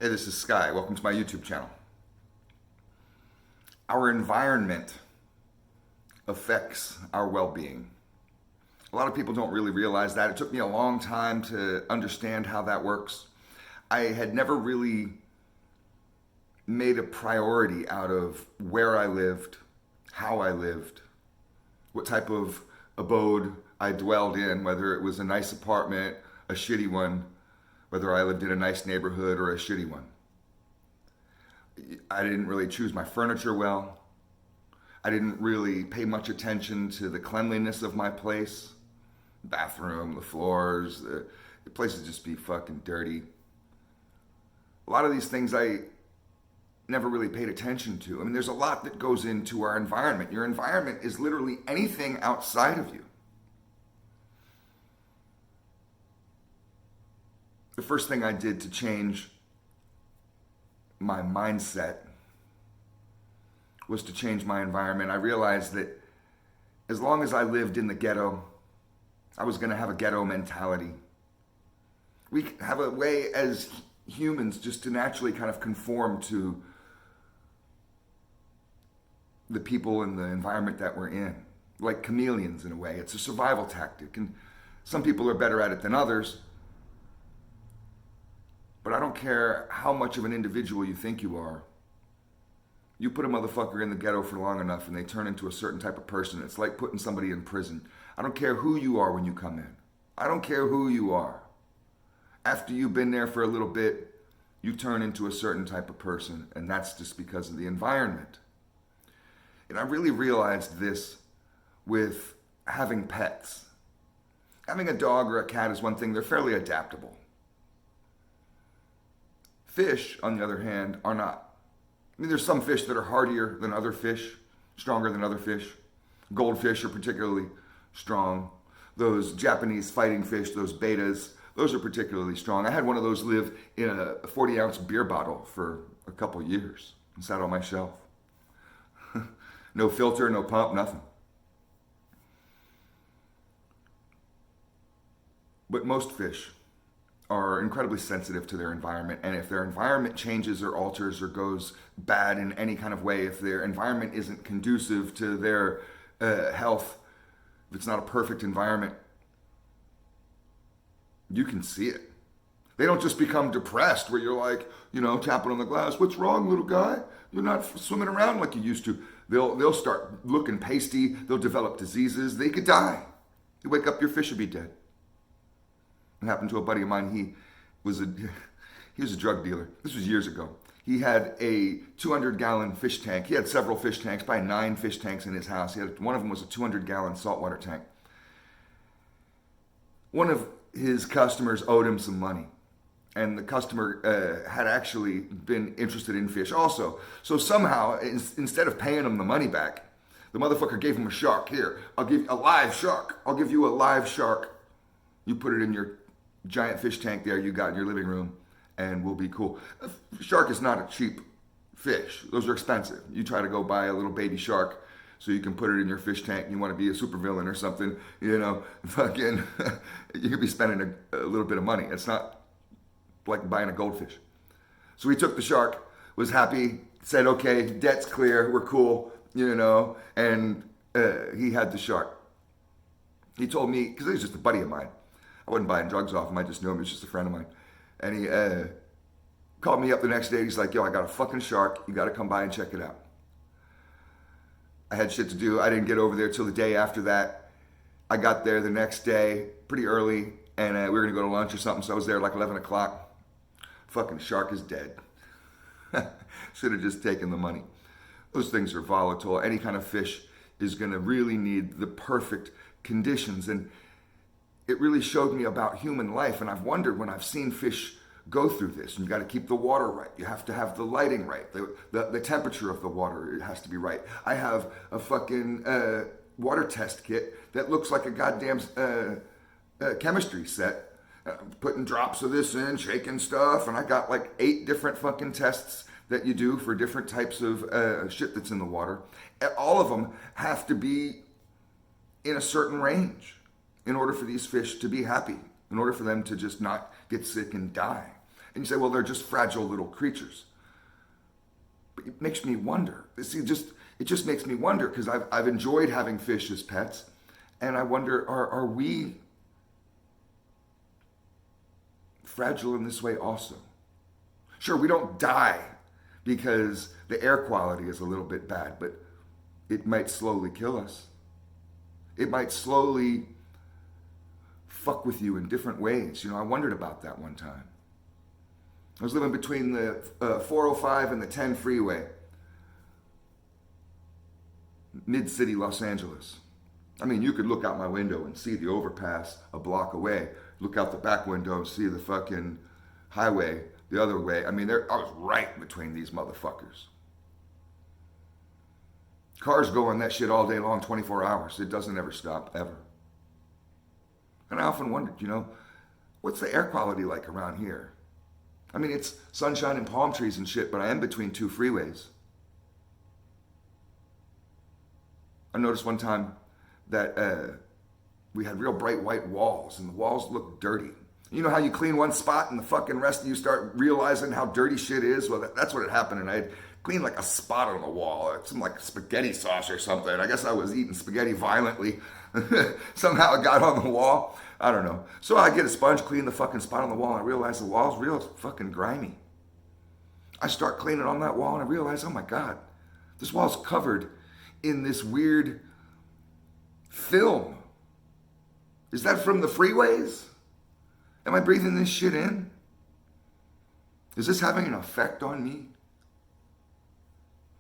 Hey, this is Sky. Welcome to my YouTube channel. Our environment affects our well-being. A lot of people don't really realize that. It took me a long time to understand how that works. I had never really made a priority out of where I lived, how I lived, what type of abode I dwelled in, whether it was a nice apartment, a shitty one, whether I lived in a nice neighborhood or a shitty one. I didn't really choose my furniture well. I didn't really pay much attention to the cleanliness of my place. Bathroom, the floors, the place would just be fucking dirty. A lot of these things I never really paid attention to. I mean, there's a lot that goes into our environment. Your environment is literally anything outside of you. The first thing I did to change my mindset was to change my environment. I realized that as long as I lived in the ghetto, I was going to have a ghetto mentality. We have a way as humans just to naturally kind of conform to the people and the environment that we're in, like chameleons in a way. It's a survival tactic, and some people are better at it than others. But I don't care how much of an individual you think you are. You put a motherfucker in the ghetto for long enough and they turn into a certain type of person. It's like putting somebody in prison. I don't care who you are when you come in. I don't care who you are. After you've been there for a little bit, you turn into a certain type of person, and that's just because of the environment. And I really realized this with having pets. Having a dog or a cat is one thing. They're fairly adaptable. Fish, on the other hand, are not. I mean, there's some fish that are hardier than other fish, stronger than other fish. Goldfish are particularly strong. Those Japanese fighting fish, those betas, those are particularly strong. I had one of those live in a 40-ounce beer bottle for a couple years and sat on my shelf. No filter, no pump, nothing. But most fish are incredibly sensitive to their environment, and if their environment changes or alters or goes bad in any kind of way, if their environment isn't conducive to their health, if it's not a perfect environment, you can see it. They don't just become depressed where you're like, tapping on the glass, what's wrong, little guy? You're not swimming around like you used to. They'll start looking pasty, they'll develop diseases, they could die. You wake up, your fish will be dead. It happened to a buddy of mine. He was a drug dealer. This was years ago. He had a 200-gallon fish tank. He had several fish tanks, probably 9 fish tanks in his house. One of them was a 200-gallon saltwater tank. One of his customers owed him some money, and the customer had actually been interested in fish also. So somehow, instead of paying him the money back, the motherfucker gave him a shark. Here, I'll give you a live shark. I'll give you a live shark. You put it in your giant fish tank there you got in your living room, and we'll be cool. A shark is not a cheap fish. Those are expensive. You try to go buy a little baby shark so you can put it in your fish tank and you want to be a supervillain or something, fucking, you could be spending a little bit of money. It's not like buying a goldfish. So he took the shark, was happy, said, okay, debt's clear, we're cool, and he had the shark. He told me, because he was just a buddy of mine, I wasn't buying drugs off him, I just knew him, he was just a friend of mine. And he called me up the next day, he's like, yo, I got a fucking shark, you gotta come by and check it out. I had shit to do, I didn't get over there till the day after that. I got there the next day, pretty early, and we were gonna go to lunch or something, so I was there like 11 o'clock. Fucking shark is dead. Should have just taken the money. Those things are volatile. Any kind of fish is gonna really need the perfect conditions, and it really showed me about human life. And I've wondered when I've seen fish go through this, and you got to keep the water right, you have to have the lighting right, the temperature of the water, it has to be right. I have a fucking water test kit that looks like a goddamn chemistry set, putting drops of this in, shaking stuff, and I got like 8 different fucking tests that you do for different types of shit that's in the water. And all of them have to be in a certain range in order for these fish to be happy, in order for them to just not get sick and die. And you say, well, they're just fragile little creatures. But it makes me wonder. See, it just makes me wonder, because I've enjoyed having fish as pets, and I wonder, are we fragile in this way also? Sure, we don't die because the air quality is a little bit bad, but it might slowly kill us. It might slowly fuck with you in different ways. I wondered about that one time. I was living between the 405 and the 10 freeway, mid-city Los Angeles. I mean, you could look out my window and see the overpass a block away. Look out the back window and see the fucking highway the other way. I mean, I was right between these motherfuckers. Cars go on that shit all day long, 24 hours. It doesn't ever stop, ever. And I often wondered, what's the air quality like around here? I mean, it's sunshine and palm trees and shit, but I am between two freeways. I noticed one time that we had real bright white walls, and the walls looked dirty. You know how you clean one spot and the fucking rest of you start realizing how dirty shit is? Well, that's what had happened, and I had cleaned like a spot on the wall, some like spaghetti sauce or something. I guess I was eating spaghetti violently. Somehow it got on the wall. I don't know. So I get a sponge, clean the fucking spot on the wall, and I realize the wall's real fucking grimy. I start cleaning on that wall, and I realize, oh my God, this wall's covered in this weird film. Is that from the freeways? Am I breathing this shit in? Is this having an effect on me?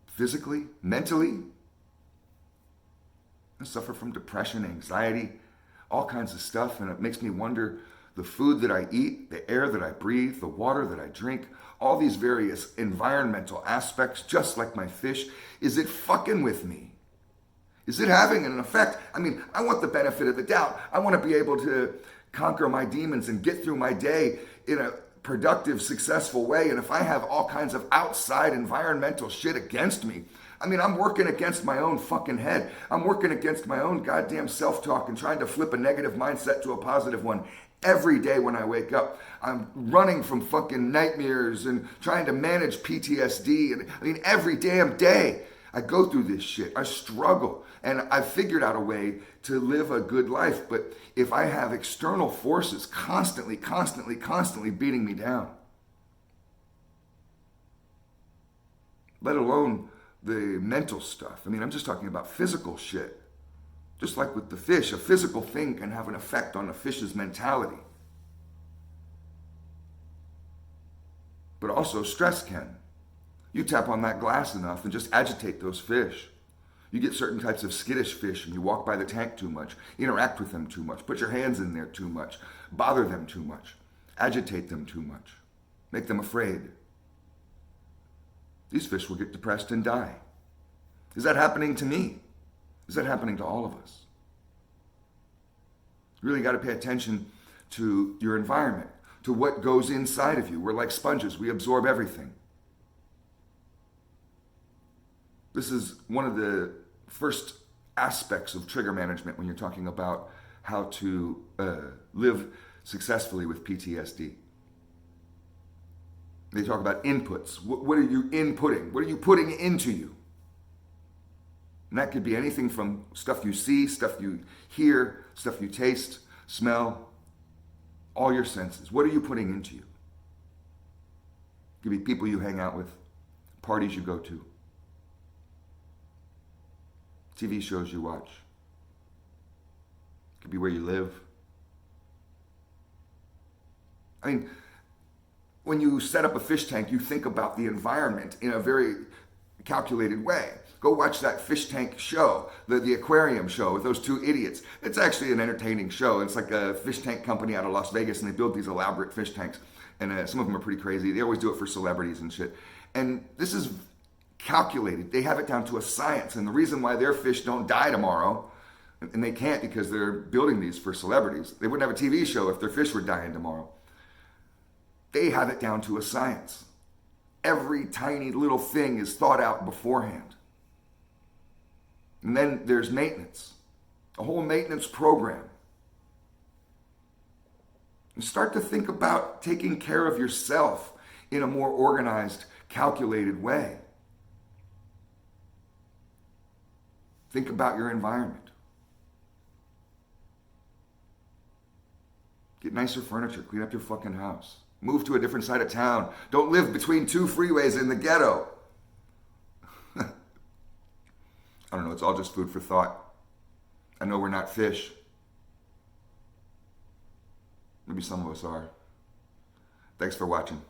Physically? Mentally? I suffer from depression, anxiety, all kinds of stuff, and it makes me wonder, the food that I eat, the air that I breathe, the water that I drink, all these various environmental aspects, just like my fish, is it fucking with me? Is it having an effect? I mean, I want the benefit of the doubt. I want to be able to conquer my demons and get through my day in a productive, successful way. And if I have all kinds of outside environmental shit against me, I mean, I'm working against my own fucking head. I'm working against my own goddamn self-talk and trying to flip a negative mindset to a positive one. Every day when I wake up, I'm running from fucking nightmares and trying to manage PTSD. And I mean, every damn day I go through this shit. I struggle. And I've figured out a way to live a good life. But if I have external forces constantly beating me down, let alone the mental stuff. I mean, I'm just talking about physical shit. Just like with the fish, a physical thing can have an effect on a fish's mentality. But also stress can. You tap on that glass enough and just agitate those fish. You get certain types of skittish fish and you walk by the tank too much, interact with them too much, put your hands in there too much, bother them too much, agitate them too much, make them afraid. These fish will get depressed and die. Is that happening to me? Is that happening to all of us? You really got to pay attention to your environment, to what goes inside of you. We're like sponges. We absorb everything. This is one of the first aspects of trigger management when you're talking about how to live successfully with PTSD. They talk about inputs. What are you inputting? What are you putting into you? And that could be anything from stuff you see, stuff you hear, stuff you taste, smell, all your senses. What are you putting into you? It could be people you hang out with, parties you go to, TV shows you watch. It could be where you live. I mean, when you set up a fish tank, you think about the environment in a very calculated way. Go watch that fish tank show, the aquarium show with those two idiots. It's actually an entertaining show. It's like a fish tank company out of Las Vegas, and they build these elaborate fish tanks. And some of them are pretty crazy. They always do it for celebrities and shit. And this is calculated. They have it down to a science. And the reason why their fish don't die tomorrow, and they can't because they're building these for celebrities. They wouldn't have a TV show if their fish were dying tomorrow. They have it down to a science. Every tiny little thing is thought out beforehand. And then there's maintenance, a whole maintenance program. And start to think about taking care of yourself in a more organized, calculated way. Think about your environment. Get nicer furniture. Clean up your fucking house. Move to a different side of town. Don't live between two freeways in the ghetto. I don't know. It's all just food for thought. I know we're not fish. Maybe some of us are. Thanks for watching.